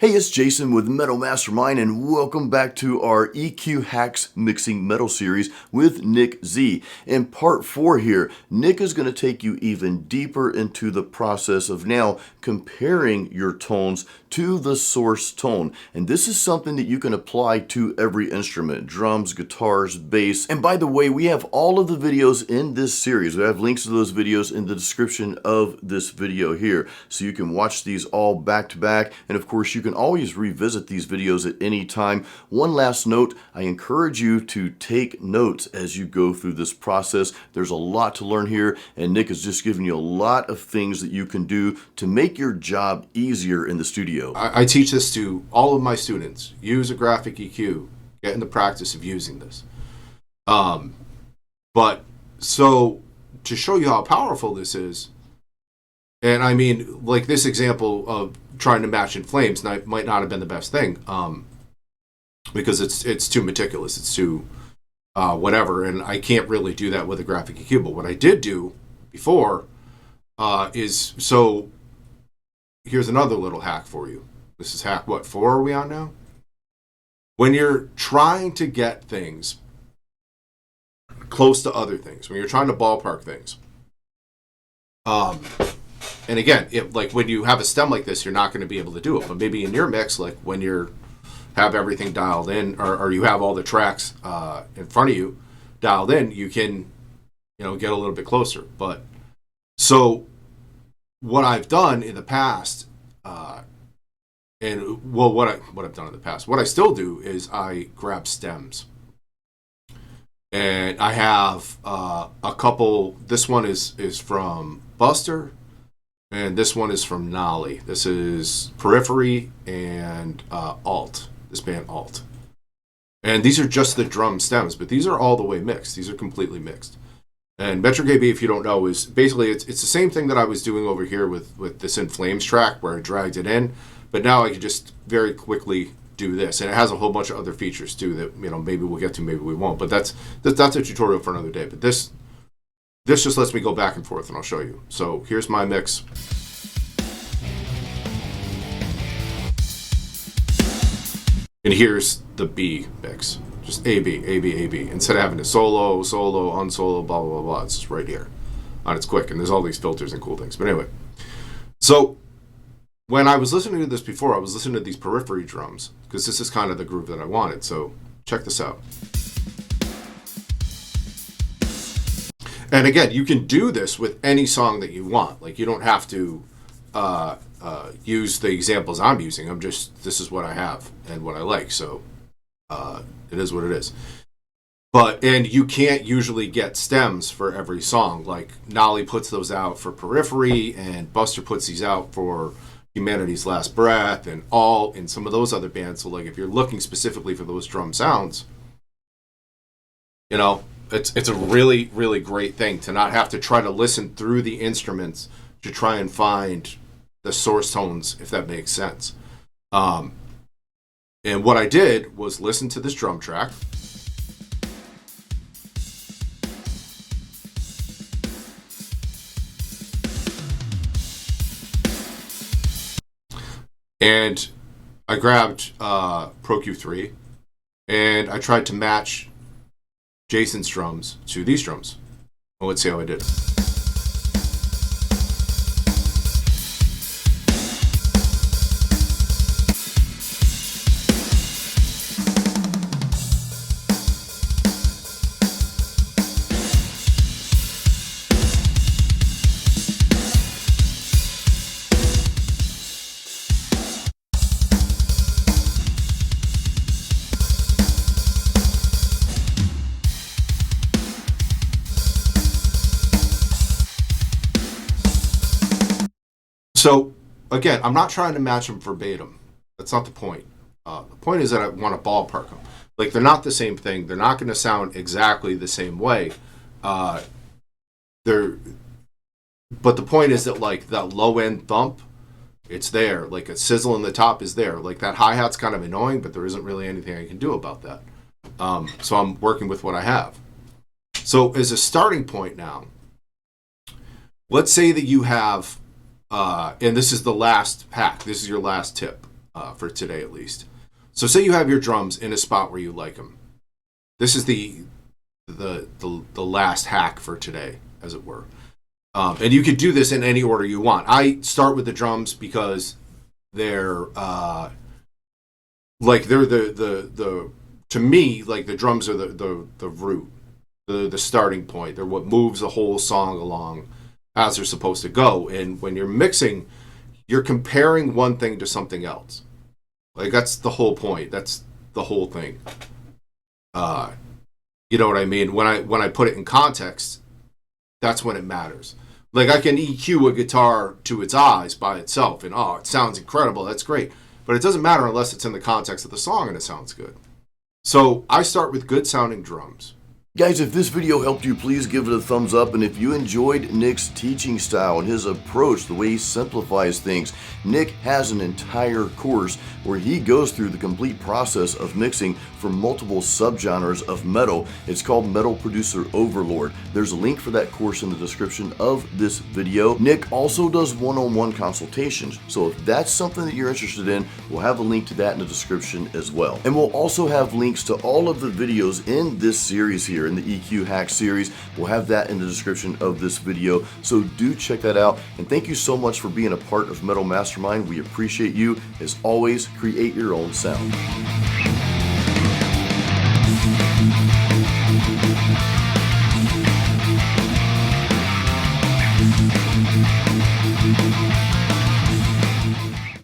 Hey, it's Jason with Metal Mastermind, and welcome back to our EQ Hacks Mixing Metal series with Nic Z. In part 4 here, Nic is going to take you even deeper into the process of now comparing your tones to the source tone. And this is something that you can apply to every instrument, drums, guitars, bass. And by the way, we have all of the videos in this series. We have links to those videos in the description of this video here. So you can watch these all back to back. And of course, you can always revisit these videos at any time. One last note, I encourage you to take notes as you go through this process. There's a lot to learn here, and Nic is just giving you a lot of things that you can do to make your job easier in the studio. I teach this to all of my students. Use a graphic EQ. Get in the practice of using this. But so to show you how powerful this is, and I mean, like this example of trying to match in flames might not have been the best thing, because it's too meticulous, it's too whatever, and I can't really do that with a graphic EQ. But what I did do before is, so here's another little hack for you. This is hack, what, 4 are we on now? When you're trying to get things close to other things, when you're trying to ballpark things, and again, like when you have a stem like this, you're not going to be able to do it. But maybe in your mix, like when you have everything dialed in, or you have all the tracks in front of you dialed in, you can, get a little bit closer. But so what I've done in the past, what I've done in the past, what I still do is I grab stems, and I have a couple. This one is from Buster. And this one is from Nolly. This is Periphery and Alt, this band Alt. And these are just the drum stems, but these are all the way mixed. These are completely mixed. And Metric AB, if you don't know, is basically, it's the same thing that I was doing over here with this In Flames track where I dragged it in, but now I can just very quickly do this. And it has a whole bunch of other features too that, maybe we'll get to, maybe we won't. But that's a tutorial for another day. But this just lets me go back and forth, and I'll show you. So here's my mix. And here's the B mix. Just A, B, A, B, A, B. Instead of having to solo, unsolo, blah, blah, blah, blah. It's just right here. And it's quick, and there's all these filters and cool things. But anyway. So when I was listening to this before, I was listening to these Periphery drums, because this is kind of the groove that I wanted. So check this out. And again, you can do this with any song that you want. Like, you don't have to use the examples I'm using. This is what I have and what I like. So it is what it is. And you can't usually get stems for every song. Like, Nolly puts those out for Periphery, and Buster puts these out for Humanity's Last Breath, and some of those other bands. So, like, if you're looking specifically for those drum sounds, it's a really, really great thing to not have to try to listen through the instruments to try and find the source tones, if that makes sense. And what I did was listen to this drum track. And I grabbed Pro Q3, and I tried to match Jason's drums to these drums. Well, let's see how I did. So, again, I'm not trying to match them verbatim. That's not the point. The point is that I want to ballpark them. Like, they're not the same thing. They're not going to sound exactly the same way. But the point is that, like, that low-end thump, it's there. Like, a sizzle in the top is there. Like, that hi-hat's kind of annoying, but there isn't really anything I can do about that. So I'm working with what I have. So as a starting point now, let's say that you have, and this is the last hack, this is your last tip. for today at least. So say you have your drums in a spot where you like them. This is the last hack for today, as it were. And you could do this in any order you want. I start with the drums because they're to me, like, the drums are the root, the starting point. They're what moves the whole song along as they're supposed to go. And when you're mixing, you're comparing one thing to something else. Like, that's the whole point. That's the whole thing. You know what I mean? When I put it in context, that's when it matters. Like, I can EQ a guitar to its eyes by itself, and it sounds incredible. That's great. But it doesn't matter unless it's in the context of the song and it sounds good. So I start with good sounding drums. Guys, if this video helped you, please give it a thumbs up. And if you enjoyed Nic's teaching style and his approach, the way he simplifies things, Nic has an entire course where he goes through the complete process of mixing for multiple subgenres of metal. It's called Metal Producer Overlord. There's a link for that course in the description of this video. Nic also does one-on-one consultations. So if that's something that you're interested in, we'll have a link to that in the description as well. And we'll also have links to all of the videos in this series here, in the EQ Hack series. We'll have that in the description of this video, so do check that out. And thank you so much for being a part of Metal Mastermind. We appreciate you. As always, create your own sound.